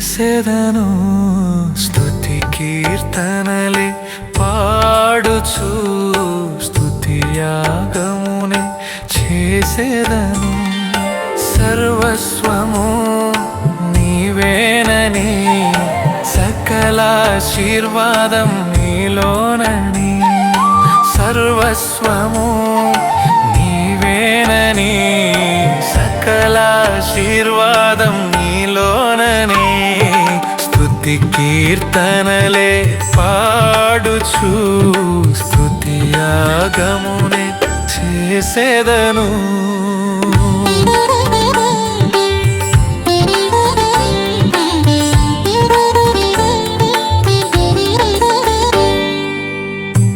చేసేదను స్తుతి కీర్తనలే పాడుచు స్తుతి యాగమునే చేసేదను సర్వస్వము నీవేనని సకల ఆశీర్వాదం నీలోనని సర్వస్వము నీవేనని సకల ఆశీర్వాదం నీలోనని స్తుతి కీర్తనలే పాడుచు స్తుతి యాగమునే చేసేదను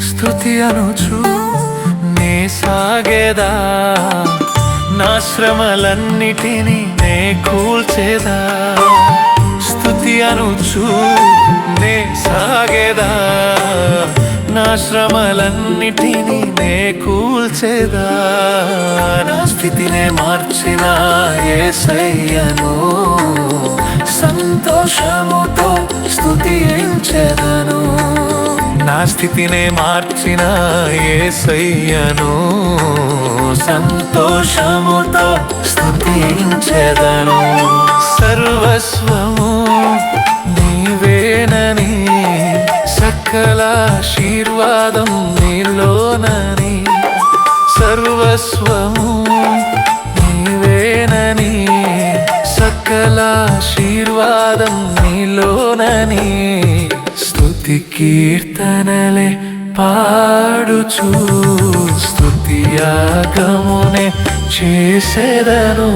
స్తుతి అనుచు నే సాగేదా నా శ్రమలన్నిటినీ నే కూల్చేదా స్తుతి అనుచు నే సాగేదా నా శ్రమలన్నిటినీ నే కూల్చేదా నా స్థితినే మార్చిన యేసయ్యను సంతోషముతో స్తుతించెదను నా స్థితినే మార్చిన యేసయ్యను సంతోషముతో స్తుతించెదను సర్వస్వము నీవేనని సకల ఆశీర్వాదం నీలోనని సర్వస్వము నీవేనని సకల ఆశీర్వాదం నీలోనని స్తుతి కీర్తనలే పాడుచు స్తుతి యాగమునే చేసేదను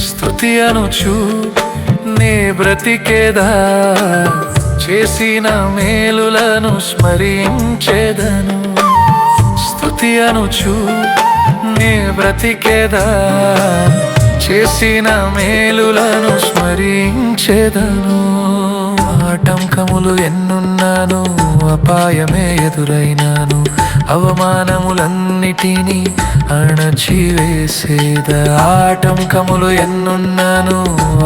స్తుతి అనుచు నే బ్రతికేదా చేసిన మేలులను స్మరించేదను స్తుతి అనుచు నే బ్రతికేదా చేసిన మేలులను స్మరించేదను ఆటంకములు ఎన్నున్నాను అపాయమే ఎదురైనాను అవమానములన్నిటినీ అణచివేసేదా ఆటంకములు ఎన్నున్నాను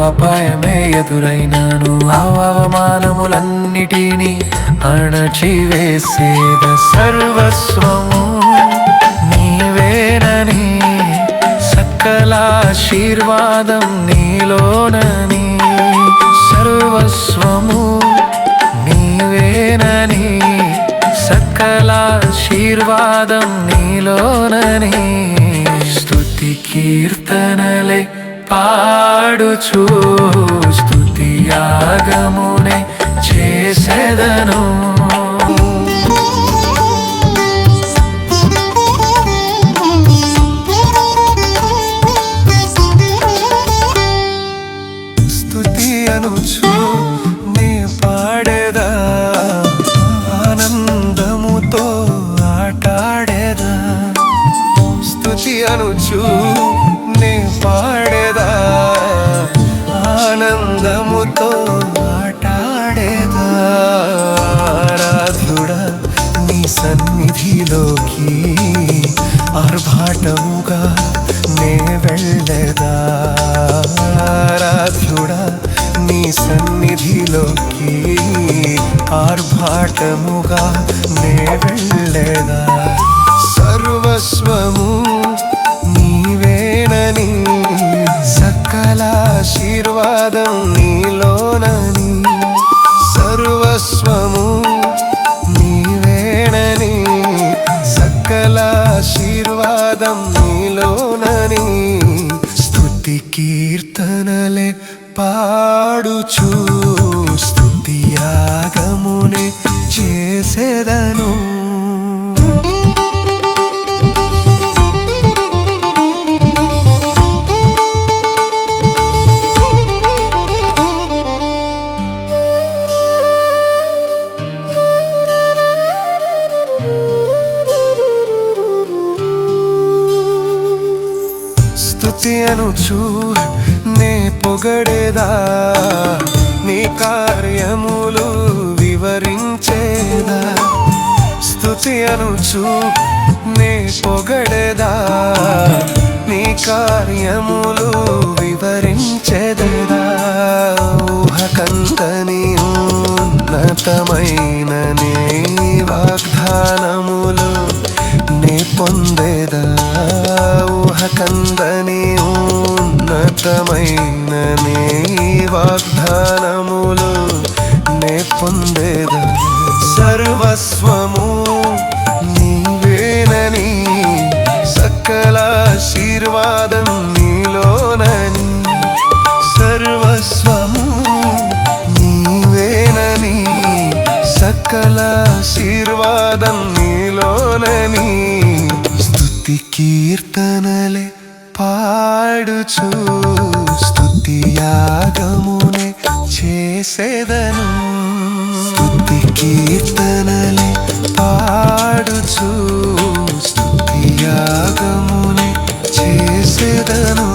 అపాయమే ఎదురైనాను అవమానములన్నిటినీ అణచివేసేదా సర్వస్వము నీవేనని సకల ఆశీర్వాదం నీలోనని సర్వస్వము నీవేనని సకల ఆశీర్వాదం నీలోనని స్తుతి కీర్తనలే పాడుచు స్తుతి యాగమునే చేసేదను స్తుతి అనుచు నే పాడేదా ఆనందముతో ఆటాడేదా స్తుతి అనుచు నే పాడేదా ఆనందముతో ఆటాడేదా ఆరాధుడా నీ సన్నిధిలోకి ఆర్భాటముగా నే వెళ్ళేదా ఆరాధుడా నీ సన్నిధిలోకి ఆర్భాటముగా నే వెళ్ళేదా సర్వస్వము నీవేనని సకల ఆశీర్వాదం నీలోనని సర్వస్వము నీవేనని సకల ఆశీర్వాదం నీలోనని స్తుతి కీర్తనలే పాడుచు స్తుతి యాగమునే చేసేదను స్తుతి అనుచు నే పొగడేదా నీ కార్యములు వివరించేదా స్తుతి అనుచు నే పొగడేదా నీ కార్యములు వివరించేదా ఊహకందని ఉన్నతమైన నీ వాగ్దానములు నే పొందేదా ఊహకందని ఉన్నతమైన నీ వాగ్దానములు నే పొందేదా సర్వస్వము నీవేనని సకల ఆశీర్వాదం నీలోనని సర్వస్వము నీవేనని సకల ఆశీర్వాదం నీలోనని స్తుతి కీర్తనలే పాడుచు స్తుతి యాగమునే చేసేదను స్తుతి కీర్తనలే పాడుచు స్తుతి యాగమునే చేసేదను